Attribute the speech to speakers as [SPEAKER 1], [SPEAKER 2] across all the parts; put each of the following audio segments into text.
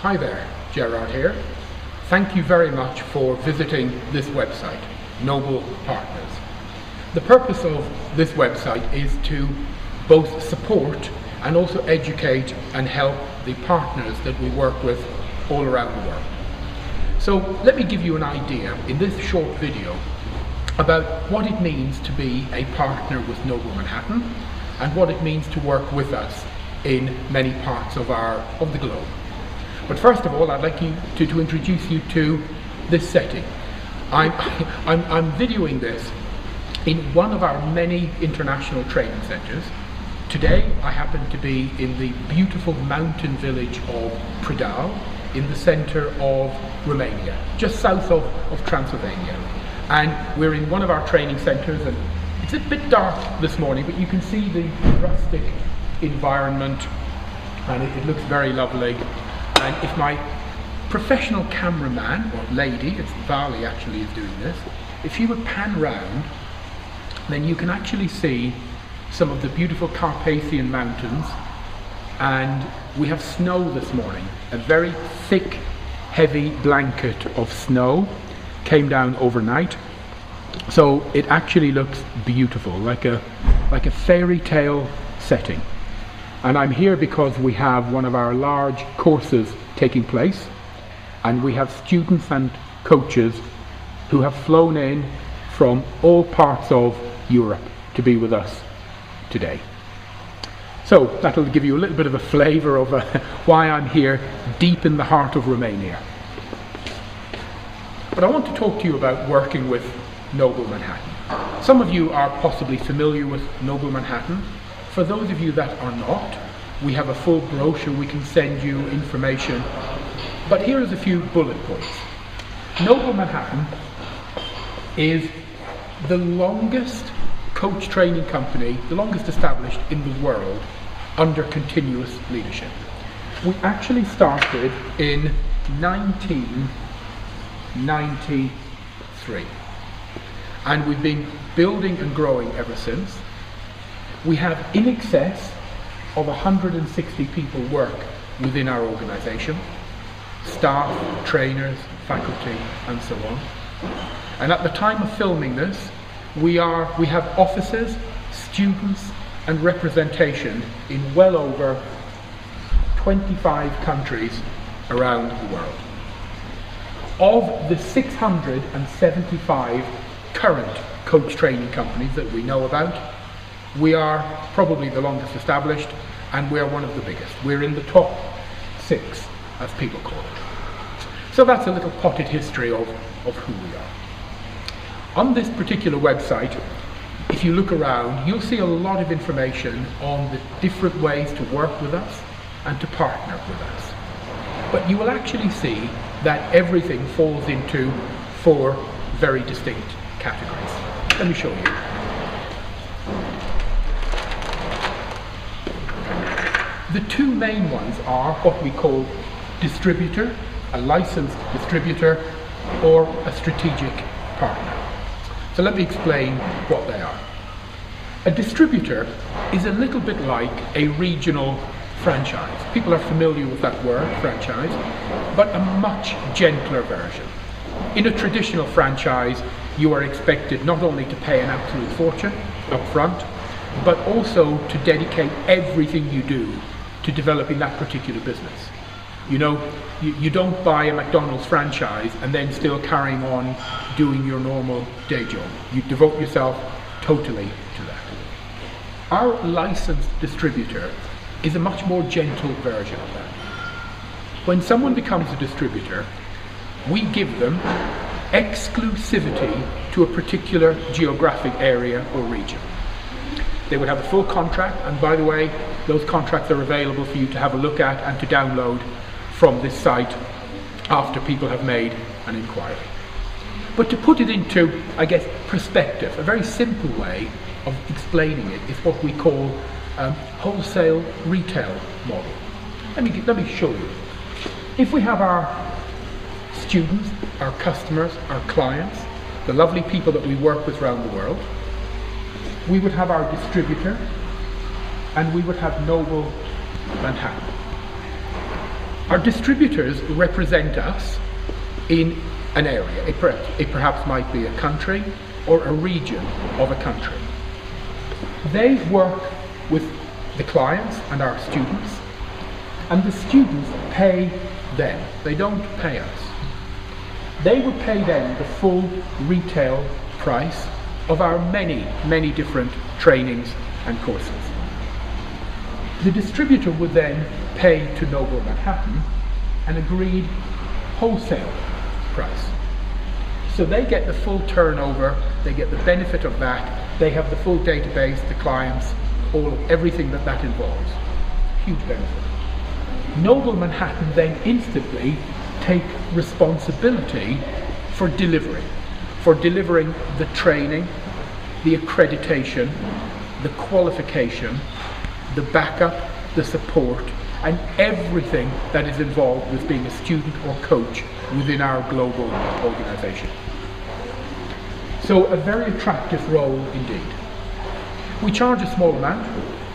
[SPEAKER 1] Hi there, Gerard here. Thank you very much for visiting this website, Noble Partners. The purpose of this website is to both support and also educate and help the partners that we work with all around the world. So let me give you an idea in this short video about what it means to be a partner with Noble Manhattan and what it means to work with us in many parts of the globe. But first of all, I'd like to introduce you to this setting. I'm videoing this in one of our many international training centres. Today I happen to be in the beautiful mountain village of Pradal in the centre of Romania, just south of Transylvania. And we're in one of our training centres, and it's a bit dark this morning, but you can see the rustic environment and it looks very lovely. And if my professional cameraman, or lady, it's Vali actually is doing this, if you would pan round, then you can actually see some of the beautiful Carpathian mountains. And we have snow this morning, a very thick, heavy blanket of snow came down overnight. So it actually looks beautiful, like a fairy tale setting. And I'm here because we have one of our large courses taking place, and we have students and coaches who have flown in from all parts of Europe to be with us today. So that'll give you a little bit of a flavour of why I'm here deep in the heart of Romania. But I want to talk to you about working with Noble Manhattan. Some of you are possibly familiar with Noble Manhattan. For those of you that are not, we have a full brochure, we can send you information. But here is a few bullet points. Noble Manhattan is the longest coach training company, the longest established in the world under continuous leadership. We actually started in 1993, and we've been building and growing ever since. We have in excess of 160 people work within our organisation, staff, trainers, faculty and so on. And at the time of filming this, we have offices, students and representation in well over 25 countries around the world. Of the 675 current coach training companies that we know about, we are probably the longest established, and we're one of the biggest. We're in the top 6, as people call it. So that's a little potted history of who we are. On this particular website, if you look around, you'll see a lot of information on the different ways to work with us and to partner with us. But you will actually see that everything falls into 4 very distinct categories. Let me show you. The 2 main ones are what we call distributor, a licensed distributor, or a strategic partner. So let me explain what they are. A distributor is a little bit like a regional franchise. People are familiar with that word, franchise, but a much gentler version. In a traditional franchise, you are expected not only to pay an absolute fortune up front, but also to dedicate everything you do to developing that particular business. You know, you don't buy a McDonald's franchise and then still carrying on doing your normal day job. You devote yourself totally to that. Our licensed distributor is a much more gentle version of that. When someone becomes a distributor, we give them exclusivity to a particular geographic area or region. They would have a full contract, and by the way, those contracts are available for you to have a look at and to download from this site after people have made an inquiry. But to put it into, I guess, perspective, a very simple way of explaining it is what we call wholesale retail model. Let me show you. If we have our students, our customers, our clients, the lovely people that we work with around the world, we would have our distributor, and we would have Noble Manhattan. Our distributors represent us in an area. It perhaps might be a country or a region of a country. They work with the clients and our students, and the students pay them. They don't pay us. They would pay them the full retail price of our many, many different trainings and courses. The distributor would then pay to Noble Manhattan an agreed wholesale price. So they get the full turnover, they get the benefit of that, they have the full database, the clients, everything that involves. Huge benefit. Noble Manhattan then instantly take responsibility for delivering the training, the accreditation, the qualification, the backup, the support, and everything that is involved with being a student or coach within our global organisation. So a very attractive role indeed. We charge a small amount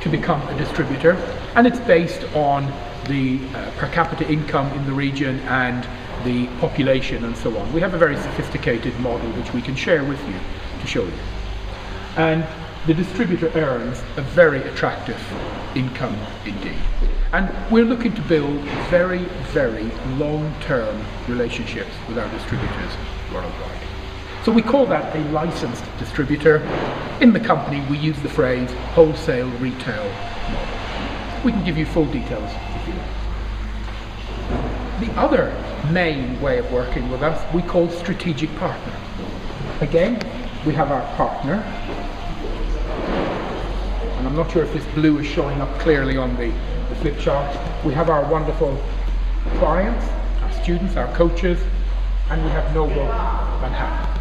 [SPEAKER 1] to become a distributor, and it's based on the per capita income in the region and the population and so on. We have a very sophisticated model which we can share with you to show you. And the distributor earns a very attractive income indeed. And we're looking to build very, very long-term relationships with our distributors worldwide. So we call that a licensed distributor. In the company we use the phrase wholesale retail model. We can give you full details if you like. The other main way of working with us we call strategic partner. Again, we have our partner, and I'm not sure if this blue is showing up clearly on the flip chart. We have our wonderful clients, our students, our coaches, and we have Noble Manhattan.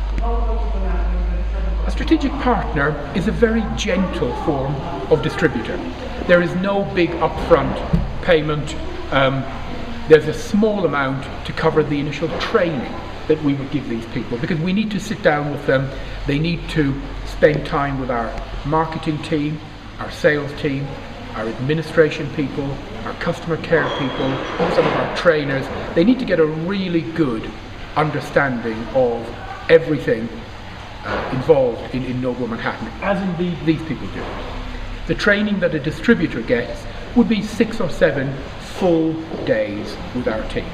[SPEAKER 1] A strategic partner is a very gentle form of distributor. There is no big upfront payment. There's a small amount to cover the initial training that we would give these people, because we need to sit down with them. They need to spend time with our marketing team, our sales team, our administration people, our customer care people, some of our trainers. They need to get a really good understanding of everything involved in Noble Manhattan, as indeed these people do. The training that a distributor gets would be 6 or 7 full days with our team.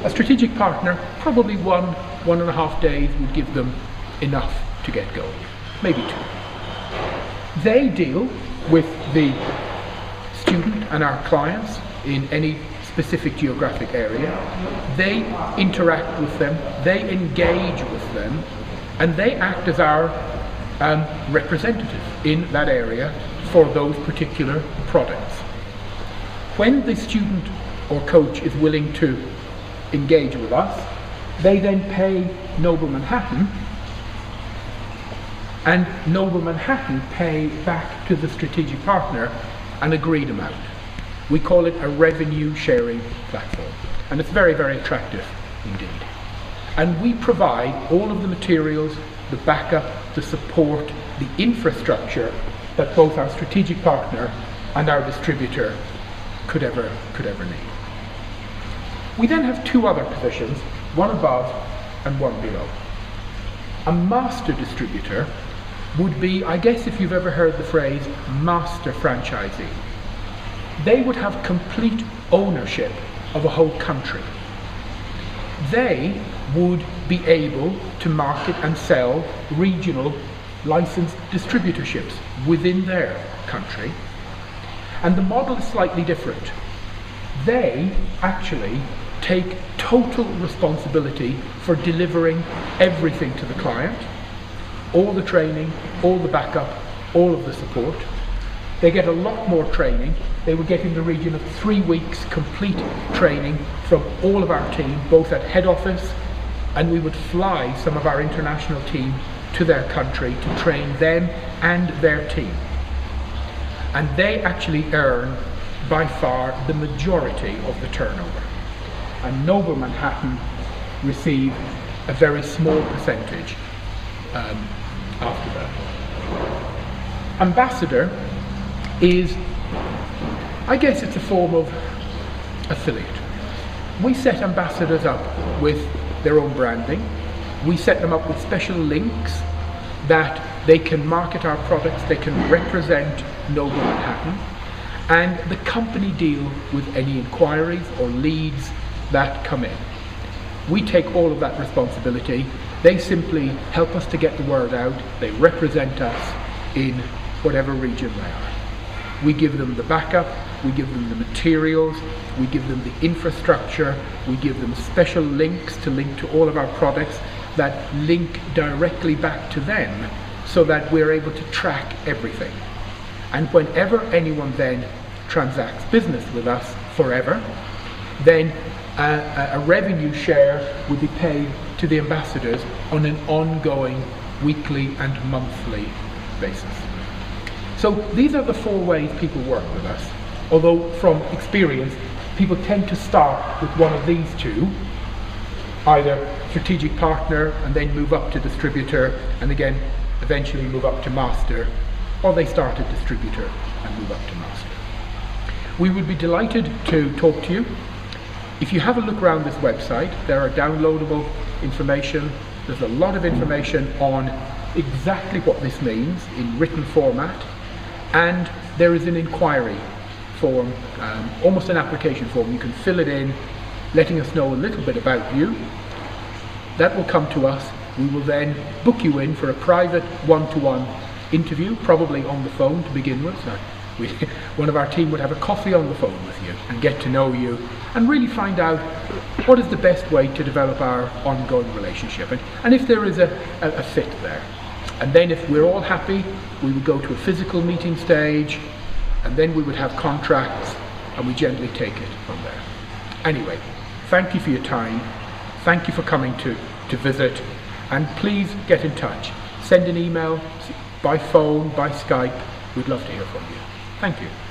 [SPEAKER 1] A strategic partner, probably 1.5 days would give them enough to get going, maybe 2. They deal with the student and our clients in any specific geographic area. They interact with them, they engage with them, and they act as our representative in that area for those particular products. When the student or coach is willing to engage with us, they then pay Noble Manhattan, and Noble Manhattan pay back to the strategic partner an agreed amount. We call it a revenue sharing platform, and it's very, very attractive indeed. And we provide all of the materials, the backup, the support, the infrastructure that both our strategic partner and our distributor could ever need. We then have 2 other positions, one above and one below. A master distributor would be, I guess if you've ever heard the phrase master franchisee. They would have complete ownership of a whole country. They would be able to market and sell regional licensed distributorships within their country. And the model is slightly different. They actually take total responsibility for delivering everything to the client, all the training, all the backup, all of the support. They get a lot more training. They would get in the region of 3 weeks complete training from all of our team, both at head office, and we would fly some of our international team to their country to train them and their team. And they actually earn by far the majority of the turnover. And Noble Manhattan receive a very small percentage after that. Ambassador is, I guess it's a form of affiliate. we set ambassadors up with their own branding. We set them up with special links that they can market our products, they can represent Noble Manhattan, and the company deal with any inquiries or leads that come in. We take all of that responsibility. They simply help us to get the word out. They represent us in whatever region they are. We give them the backup, we give them the materials, we give them the infrastructure, we give them special links to link to all of our products that link directly back to them so that we're able to track everything. And whenever anyone then transacts business with us forever, then a revenue share will be paid to the ambassadors on an ongoing weekly and monthly basis. So these are the 4 ways people work with us. Although from experience, people tend to start with one of these 2, either strategic partner and then move up to distributor and again eventually move up to master, or they start at distributor and move up to master. We would be delighted to talk to you. If you have a look around this website, there are downloadable information. There's a lot of information on exactly what this means in written format, and there is an inquiry form, almost an application form. You can fill it in, letting us know a little bit about you. That will come to us. We will then book you in for a private one-to-one interview, probably on the phone to begin with. So one of our team would have a coffee on the phone with you and get to know you and really find out what is the best way to develop our ongoing relationship and if there is a fit there. And then if we're all happy, we would go to a physical meeting stage, and then we would have contracts, and we gently take it from there. Anyway, thank you for your time. Thank you for coming to visit, and please get in touch. Send an email, by phone, by Skype. We'd love to hear from you. Thank you.